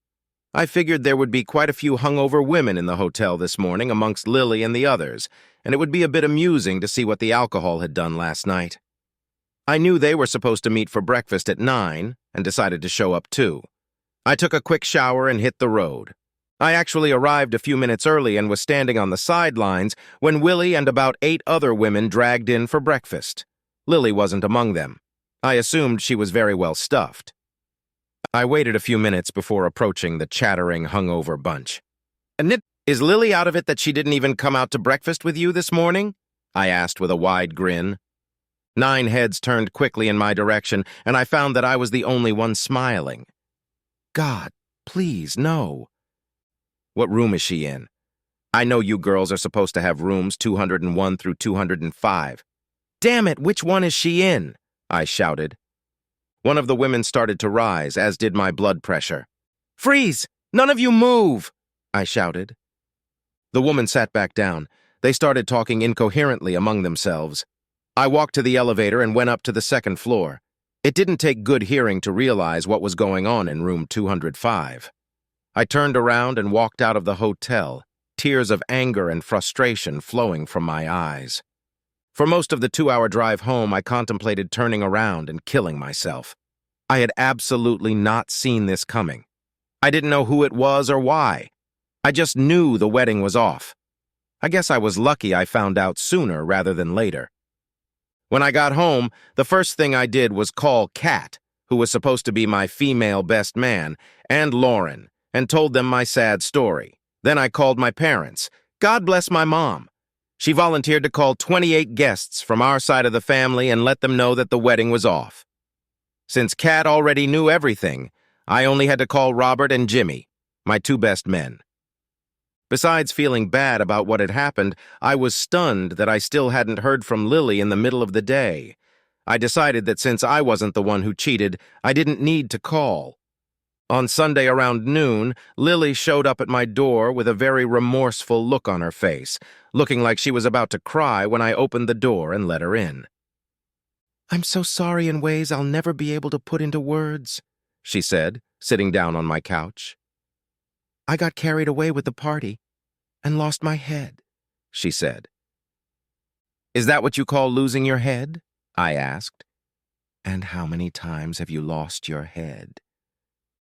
A: I figured there would be quite a few hungover women in the hotel this morning amongst Lily and the others, and it would be a bit amusing to see what the alcohol had done last night. I knew they were supposed to meet for breakfast at 9 and decided to show up too. I took a quick shower and hit the road. I actually arrived a few minutes early and was standing on the sidelines when Willie and about 8 other women dragged in for breakfast. Lily wasn't among them. I assumed she was very well stuffed. I waited a few minutes before approaching the chattering, hungover bunch. "Is Lily out of it that she didn't even come out to breakfast with you this morning?" I asked with a wide grin. 9 heads turned quickly in my direction, and I found that I was the only one smiling. "God, please, no." "What room is she in? I know you girls are supposed to have rooms 201 through 205. "Damn it, which one is she in?" I shouted. One of the women started to rise, as did my blood pressure. "Freeze! None of you move!" I shouted. The woman sat back down. They started talking incoherently among themselves. I walked to the elevator and went up to the 2nd floor. It didn't take good hearing to realize what was going on in room 205. I turned around and walked out of the hotel, tears of anger and frustration flowing from my eyes. For most of the 2-hour drive home, I contemplated turning around and killing myself. I had absolutely not seen this coming. I didn't know who it was or why. I just knew the wedding was off. I guess I was lucky I found out sooner rather than later. When I got home, the first thing I did was call Kat, who was supposed to be my female best man, and Lauren, and told them my sad story. Then I called my parents. God bless my mom. She volunteered to call 28 guests from our side of the family and let them know that the wedding was off. Since Kat already knew everything, I only had to call Robert and Jimmy, my 2 best men. Besides feeling bad about what had happened, I was stunned that I still hadn't heard from Lily in the middle of the day. I decided that since I wasn't the one who cheated, I didn't need to call. On Sunday around noon, Lily showed up at my door with a very remorseful look on her face, looking like she was about to cry when I opened the door and let her in. "I'm so sorry in ways I'll never be able to put into words," she said, sitting down on my couch. "I got carried away with the party and lost my head," she said. "Is that what you call losing your head?" I asked. "And how many times have you lost your head?"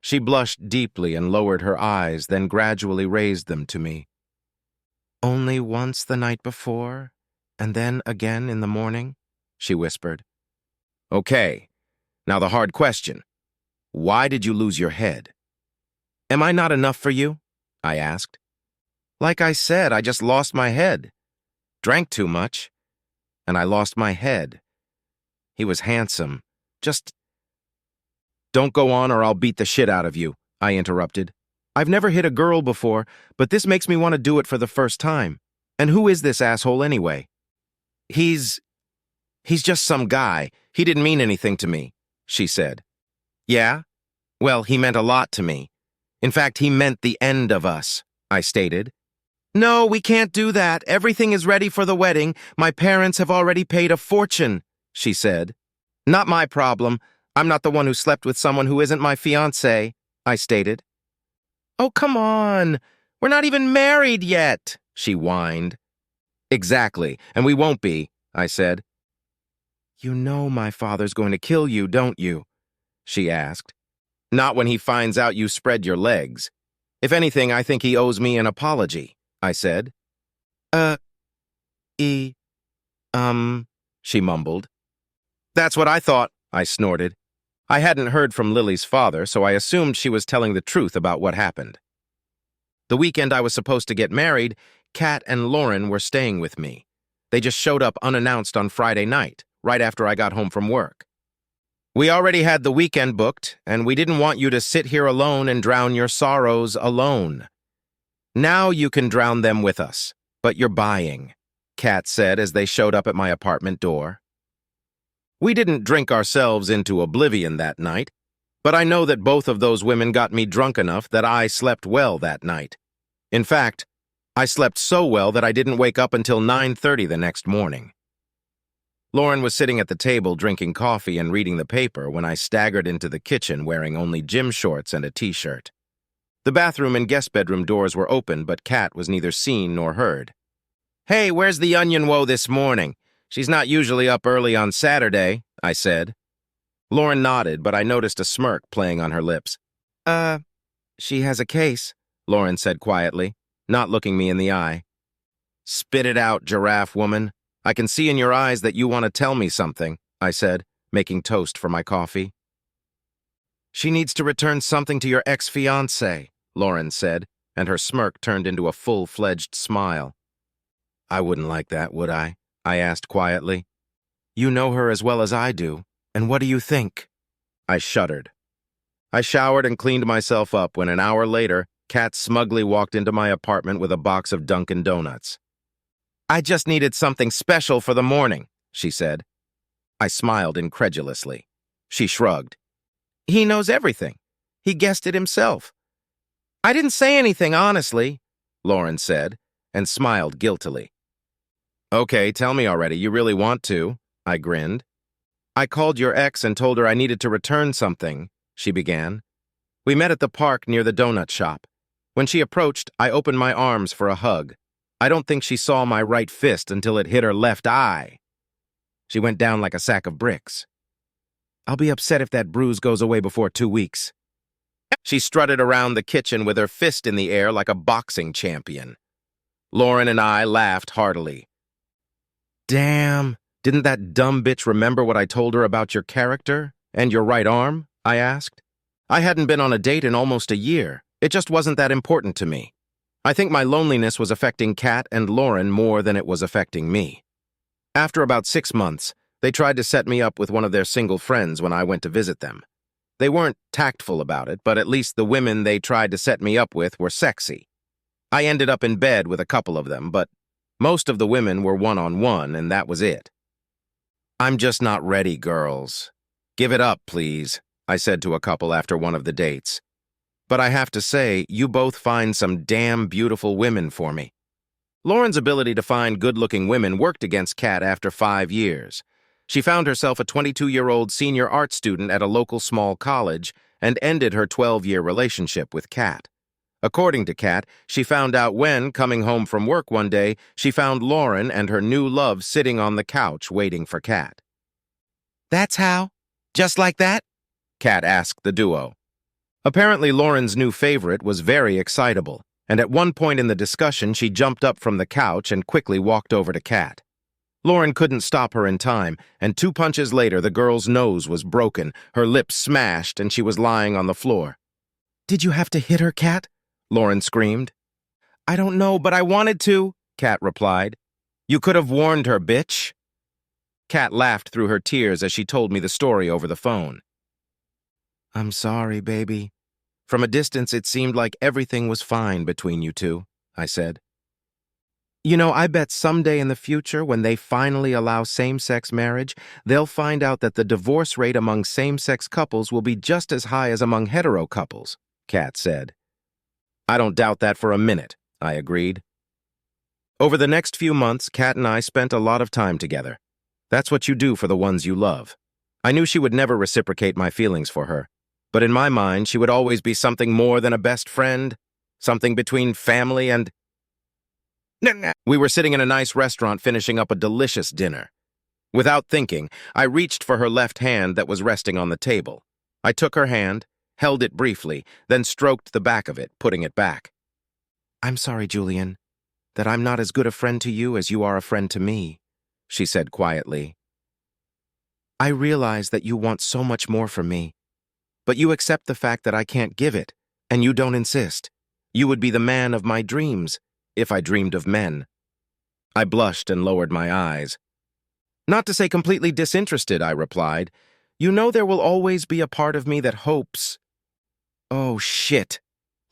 A: She blushed deeply and lowered her eyes, then gradually raised them to me. "Only once the night before, and then again in the morning," she whispered. "Okay, now the hard question. Why did you lose your head?" "Am I not enough for you?" I asked. "Like I said, I just lost my head. Drank too much, and I lost my head. He was handsome. Just—" "Don't go on or I'll beat the shit out of you," I interrupted. "I've never hit a girl before, but this makes me want to do it for the first time. And who is this asshole anyway?" He's just some guy. He didn't mean anything to me," she said. "Yeah? Well, he meant a lot to me. In fact, he meant the end of us," I stated. "No, we can't do that. Everything is ready for the wedding. My parents have already paid a fortune," she said. Not my problem. I'm not the one who slept with someone who isn't my fiancé, I stated. Oh, come on. We're not even married yet, she whined. Exactly, and we won't be, I said. You know my father's going to kill you, don't you? She asked. Not when he finds out you spread your legs. If anything, I think he owes me an apology, I said. Uh, e, she mumbled. That's what I thought, I snorted. I hadn't heard from Lily's father, so I assumed she was telling the truth about what happened. The weekend I was supposed to get married, Kat and Lauren were staying with me. They just showed up unannounced on Friday night, right after I got home from work. We already had the weekend booked, and we didn't want you to sit here alone and drown your sorrows alone. Now you can drown them with us, but you're buying, Kat said as they showed up at my apartment door. We didn't drink ourselves into oblivion that night, but I know that both of those women got me drunk enough that I slept well that night. In fact, I slept so well that I didn't wake up until 9:30 the next morning. Lauren was sitting at the table drinking coffee and reading the paper when I staggered into the kitchen wearing only gym shorts and a t-shirt. The bathroom and guest bedroom doors were open, but Kat was neither seen nor heard. Hey, where's the onion woe this morning? She's not usually up early on Saturday, I said. Lauren nodded, but I noticed a smirk playing on her lips. She has a case, Lauren said quietly, not looking me in the eye. Spit it out, giraffe woman. I can see in your eyes that you want to tell me something, I said, making toast for my coffee. She needs to return something to your ex-fiancé, Lauren said, and her smirk turned into a full-fledged smile. I wouldn't like that, would I? I asked quietly. You know her as well as I do, and what do you think? I shuddered. I showered and cleaned myself up when an hour later, Kat smugly walked into my apartment with a box of Dunkin' Donuts. I just needed something special for the morning, she said. I smiled incredulously. She shrugged. He knows everything. He guessed it himself. I didn't say anything, honestly, Lauren said, and smiled guiltily. Okay, tell me already, you really want to, I grinned. I called your ex and told her I needed to return something, she began. We met at the park near the donut shop. When she approached, I opened my arms for a hug. I don't think she saw my right fist until it hit her left eye. She went down like a sack of bricks. I'll be upset if that bruise goes away before 2 weeks. She strutted around the kitchen with her fist in the air like a boxing champion. Lauren and I laughed heartily. Damn, didn't that dumb bitch remember what I told her about your character and your right arm? I asked. I hadn't been on a date in almost a year. It just wasn't that important to me. I think my loneliness was affecting Kat and Lauren more than it was affecting me. After about 6 months, they tried to set me up with one of their single friends when I went to visit them. They weren't tactful about it, but at least the women they tried to set me up with were sexy. I ended up in bed with a couple of them, but most of the women were one-on-one, and that was it. I'm just not ready, girls. Give it up, please, I said to a couple after one of the dates. But I have to say, you both find some damn beautiful women for me. Lauren's ability to find good-looking women worked against Kat after 5 years. She found herself a 22-year-old senior art student at a local small college and ended her 12-year relationship with Kat. According to Kat, she found out when, coming home from work one day, she found Lauren and her new love sitting on the couch waiting for Kat. That's how? Just like that? Kat asked the duo. Apparently, Lauren's new favorite was very excitable, and at one point in the discussion, she jumped up from the couch and quickly walked over to Kat. Lauren couldn't stop her in time, and 2 punches later, the girl's nose was broken, her lips smashed, and she was lying on the floor. Did you have to hit her, Kat? Lauren screamed. I don't know, but I wanted to, Kat replied. You could have warned her, bitch. Kat laughed through her tears as she told me the story over the phone. I'm sorry, baby. From a distance, it seemed like everything was fine between you two, I said. You know, I bet someday in the future, when they finally allow same-sex marriage, they'll find out that the divorce rate among same-sex couples will be just as high as among hetero couples, Kat said. I don't doubt that for a minute, I agreed. Over the next few months, Kat and I spent a lot of time together. That's what you do for the ones you love. I knew she would never reciprocate my feelings for her, but in my mind, she would always be something more than a best friend, something between family and... We were sitting in a nice restaurant finishing up a delicious dinner. Without thinking, I reached for her left hand that was resting on the table. I took her hand, held it briefly, then stroked the back of it, putting it back. "I'm sorry, Julian, that I'm not as good a friend to you as you are a friend to me," she said quietly. "I realize that you want so much more from me, but you accept the fact that I can't give it, and you don't insist. You would be the man of my dreams, if I dreamed of men." I blushed and lowered my eyes. "Not to say completely disinterested," I replied. "You know there will always be a part of me that hopes." "Oh, shit.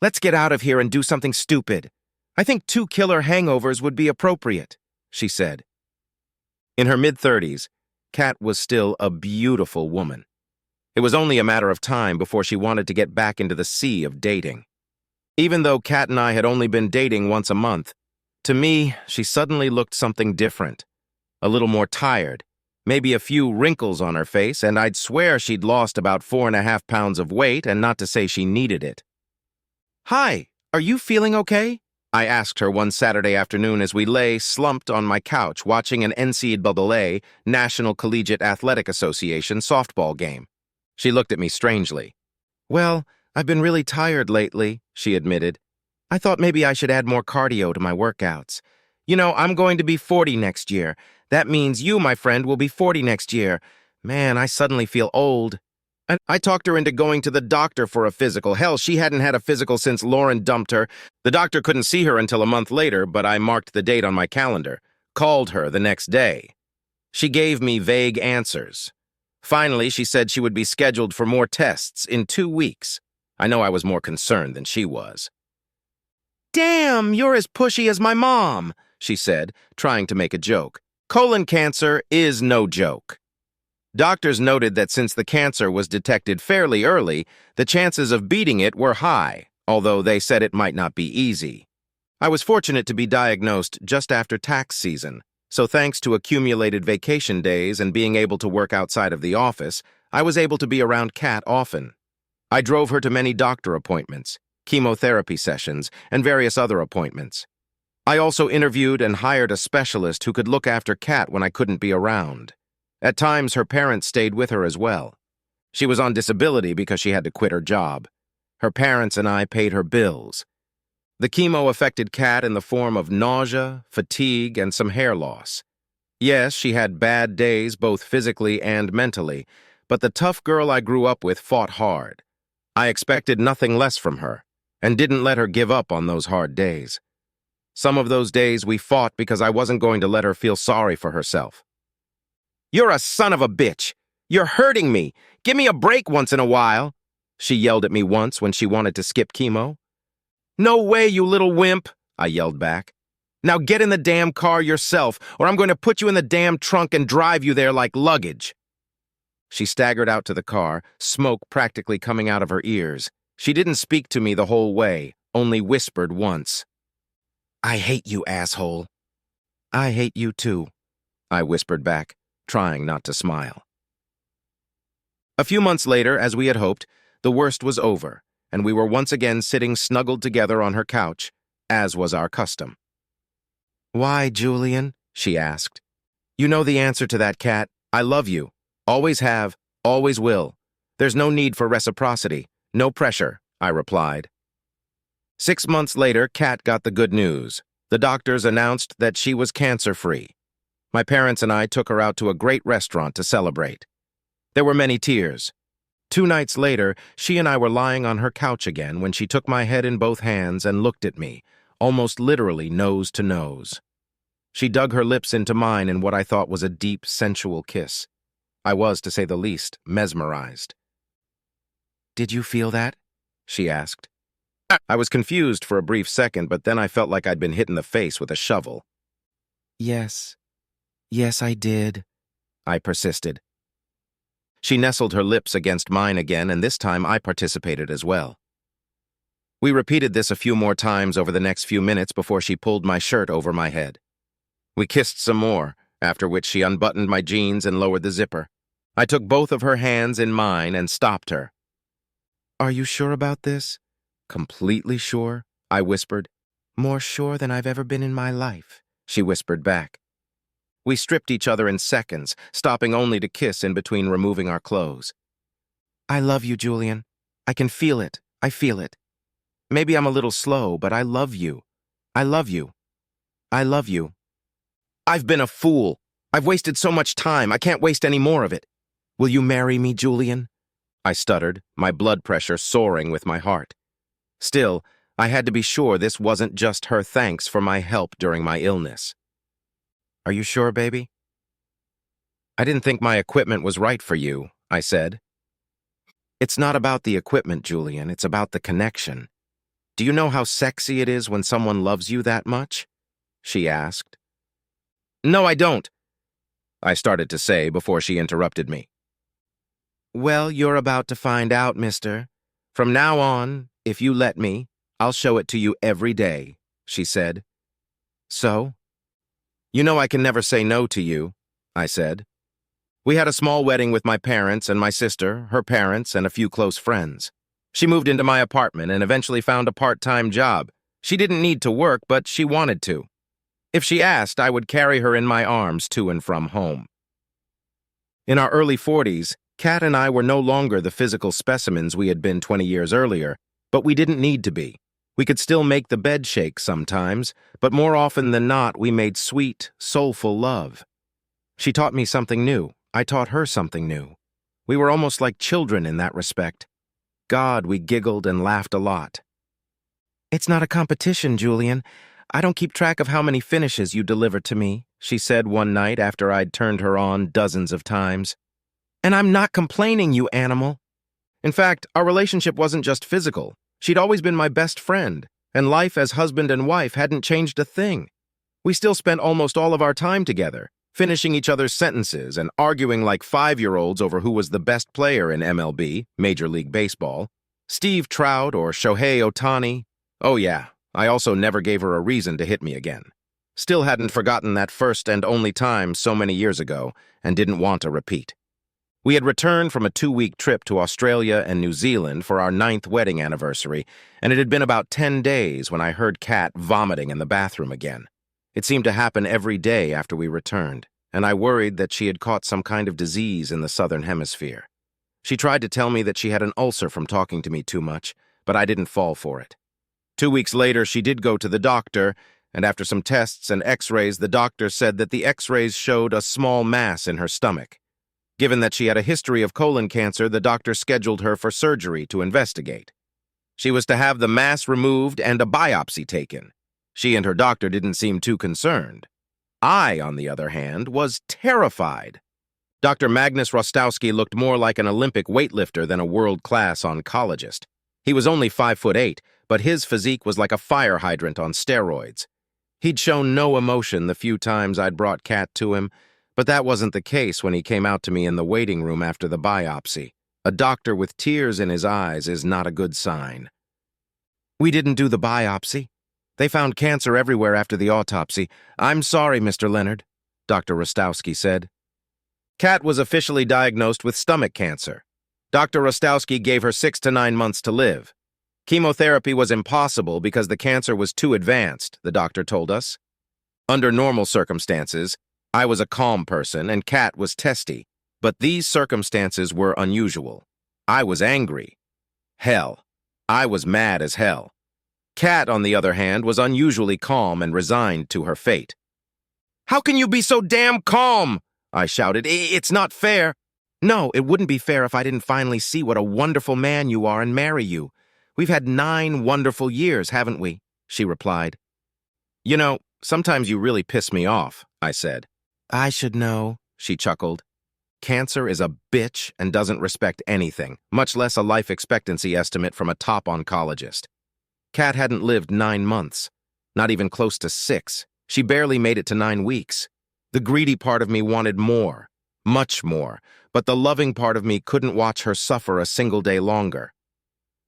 A: Let's get out of here and do something stupid. I think 2 killer hangovers would be appropriate," she said. In her mid-30s, Kat was still a beautiful woman. It was only a matter of time before she wanted to get back into the sea of dating. Even though Kat and I had only been dating once a month, to me, she suddenly looked something different. A little more tired, maybe a few wrinkles on her face, and I'd swear she'd lost about 4.5 pounds of weight, and not to say she needed it. "Hi, are you feeling okay?" I asked her one Saturday afternoon as we lay slumped on my couch watching an NCAA, National Collegiate Athletic Association softball game. She looked at me strangely. "Well, I've been really tired lately," she admitted. "I thought maybe I should add more cardio to my workouts. You know, I'm going to be 40 next year. That means you, my friend, will be 40 next year. Man, I suddenly feel old." And I talked her into going to the doctor for a physical. Hell, she hadn't had a physical since Lauren dumped her. The doctor couldn't see her until a month later, but I marked the date on my calendar. Called her the next day. She gave me vague answers. Finally, she said she would be scheduled for more tests in 2 weeks. I know I was more concerned than she was. "Damn, you're as pushy as my mom," she said, trying to make a joke. Colon cancer is no joke. Doctors noted that since the cancer was detected fairly early, the chances of beating it were high, although they said it might not be easy. I was fortunate to be diagnosed just after tax season, so thanks to accumulated vacation days and being able to work outside of the office, I was able to be around Kat often. I drove her to many doctor appointments, chemotherapy sessions, and various other appointments. I also interviewed and hired a specialist who could look after Kat when I couldn't be around. At times, her parents stayed with her as well. She was on disability because she had to quit her job. Her parents and I paid her bills. The chemo affected Kat in the form of nausea, fatigue, and some hair loss. Yes, she had bad days both physically and mentally, but the tough girl I grew up with fought hard. I expected nothing less from her, and didn't let her give up on those hard days. Some of those days we fought because I wasn't going to let her feel sorry for herself. "You're a son of a bitch! You're hurting me! Give me a break once in a while!" she yelled at me once when she wanted to skip chemo. "No way, you little wimp!" I yelled back. "Now get in the damn car yourself, or I'm going to put you in the damn trunk and drive you there like luggage." She staggered out to the car, smoke practically coming out of her ears. She didn't speak to me the whole way, only whispered once. "I hate you, asshole." "I hate you too," I whispered back, trying not to smile. A few months later, as we had hoped, the worst was over, and we were once again sitting snuggled together on her couch, as was our custom. "Why, Julian?" she asked. "You know the answer to that, Kat. I love you. Always have, always will. There's no need for reciprocity. No pressure," I replied. 6 months later, Kat got the good news. The doctors announced that she was cancer-free. My parents and I took her out to a great restaurant to celebrate. There were many tears. 2 nights later, she and I were lying on her couch again when she took my head in both hands and looked at me, almost literally nose to nose. She dug her lips into mine in what I thought was a deep, sensual kiss. I was, to say the least, mesmerized. "Did you feel that?" she asked. I was confused for a brief second, but then I felt like I'd been hit in the face with a shovel. Yes, I did," I persisted. She nestled her lips against mine again, and this time I participated as well. We repeated this a few more times over the next few minutes before she pulled my shirt over my head. We kissed some more, after which she unbuttoned my jeans and lowered the zipper. I took both of her hands in mine and stopped her. "Are you sure about this?" "Completely sure," I whispered. "More sure than I've ever been in my life," she whispered back. We stripped each other in seconds, stopping only to kiss in between removing our clothes. "I love you, Julian. I can feel it. I feel it. Maybe I'm a little slow, but I love you. I love you. I love you. I've been a fool. I've wasted so much time. I can't waste any more of it. Will you marry me, Julian?" I stuttered, my blood pressure soaring with my heart. Still, I had to be sure this wasn't just her thanks for my help during my illness. "Are you sure, baby?" "I didn't think my equipment was right for you," I said. "It's not about the equipment, Julian. It's about the connection. Do you know how sexy it is when someone loves you that much?" she asked. "No, I don't," I started to say before she interrupted me. "Well, you're about to find out, mister. From now on, if you let me, I'll show it to you every day," she said. "So?" "You know I can never say no to you," I said. We had a small wedding with my parents and my sister, her parents, and a few close friends. She moved into my apartment and eventually found a part-time job. She didn't need to work, but she wanted to. If she asked, I would carry her in my arms to and from home. In our early 40s, Kat and I were no longer the physical specimens we had been 20 years earlier, but we didn't need to be. We could still make the bed shake sometimes, but more often than not, we made sweet, soulful love. She taught me something new. I taught her something new. We were almost like children in that respect. God, we giggled and laughed a lot. "It's not a competition, Julian. I don't keep track of how many finishes you deliver to me," she said one night after I'd turned her on dozens of times. "And I'm not complaining, you animal." In fact, our relationship wasn't just physical. She'd always been my best friend, and life as husband and wife hadn't changed a thing. We still spent almost all of our time together, finishing each other's sentences and arguing like 5-year-olds over who was the best player in MLB, Major League Baseball, Steve Trout or Shohei Ohtani. Oh yeah, I also never gave her a reason to hit me again. Still hadn't forgotten that first and only time so many years ago, and didn't want a repeat. We had returned from a 2-week trip to Australia and New Zealand for our 9th wedding anniversary, and it had been about 10 days when I heard Kat vomiting in the bathroom again. It seemed to happen every day after we returned, and I worried that she had caught some kind of disease in the southern hemisphere. She tried to tell me that she had an ulcer from talking to me too much, but I didn't fall for it. 2 weeks later, she did go to the doctor, and after some tests and x-rays, the doctor said that the x-rays showed a small mass in her stomach. Given that she had a history of colon cancer, the doctor scheduled her for surgery to investigate. She was to have the mass removed and a biopsy taken. She and her doctor didn't seem too concerned. I, on the other hand, was terrified. Dr. Magnus Rostowski looked more like an Olympic weightlifter than a world-class oncologist. He was only 5'8", but his physique was like a fire hydrant on steroids. He'd shown no emotion the few times I'd brought Kat to him, but that wasn't the case when he came out to me in the waiting room after the biopsy. A doctor with tears in his eyes is not a good sign. "We didn't do the biopsy. They found cancer everywhere after the autopsy. I'm sorry, Mr. Leonard," Dr. Rostowski said. Kat was officially diagnosed with stomach cancer. Dr. Rostowski gave her 6 to 9 months to live. Chemotherapy was impossible because the cancer was too advanced, the doctor told us. Under normal circumstances, I was a calm person and Kat was testy, but these circumstances were unusual. I was angry. Hell, I was mad as hell. Kat, on the other hand, was unusually calm and resigned to her fate. "How can you be so damn calm?" I shouted. "It's not fair." "No, it wouldn't be fair if I didn't finally see what a wonderful man you are and marry you. We've had 9 wonderful years, haven't we?" she replied. "You know, sometimes you really piss me off," I said. "I should know," she chuckled. "Cancer is a bitch and doesn't respect anything, much less a life expectancy estimate from a top oncologist. Kat hadn't lived 9 months, not even close to 6. She barely made it to 9 weeks. The greedy part of me wanted more, much more, but the loving part of me couldn't watch her suffer a single day longer.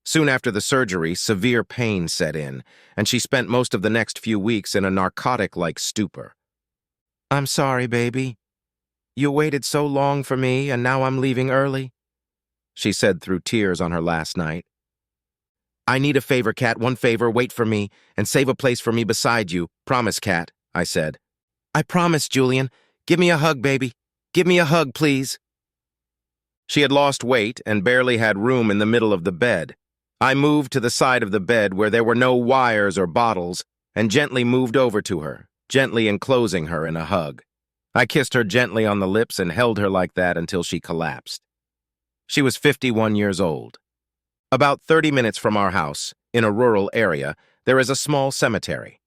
A: Soon after the surgery, severe pain set in, and she spent most of the next few weeks in a narcotic-like stupor. "I'm sorry, baby." You waited so long for me, and now I'm leaving early, she said through tears on her last night. I need a favor, Kat, one favor, wait for me, and save a place for me beside you. Promise, Kat, I said. I promise, Julian. Give me a hug, baby. Give me a hug, please. She had lost weight and barely had room in the middle of the bed. I moved to the side of the bed where there were no wires or bottles and gently moved over to her, gently enclosing her in a hug. I kissed her gently on the lips and held her like that until she collapsed. She was 51 years old. About 30 minutes from our house, in a rural area, there is a small cemetery.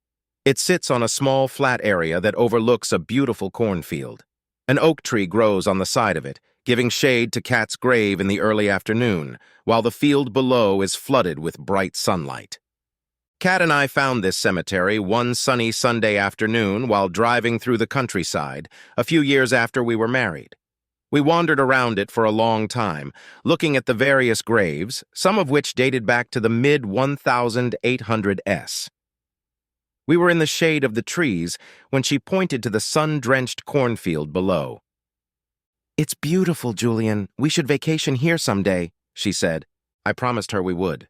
A: It sits on a small flat area that overlooks a beautiful cornfield. An oak tree grows on the side of it, giving shade to Kat's grave in the early afternoon, while the field below is flooded with bright sunlight. Kat and I found this cemetery one sunny Sunday afternoon while driving through the countryside, a few years after we were married. We wandered around it for a long time, looking at the various graves, some of which dated back to the mid-1800s. We were in the shade of the trees when she pointed to the sun-drenched cornfield below. It's beautiful, Julian. We should vacation here someday, she said. I promised her we would.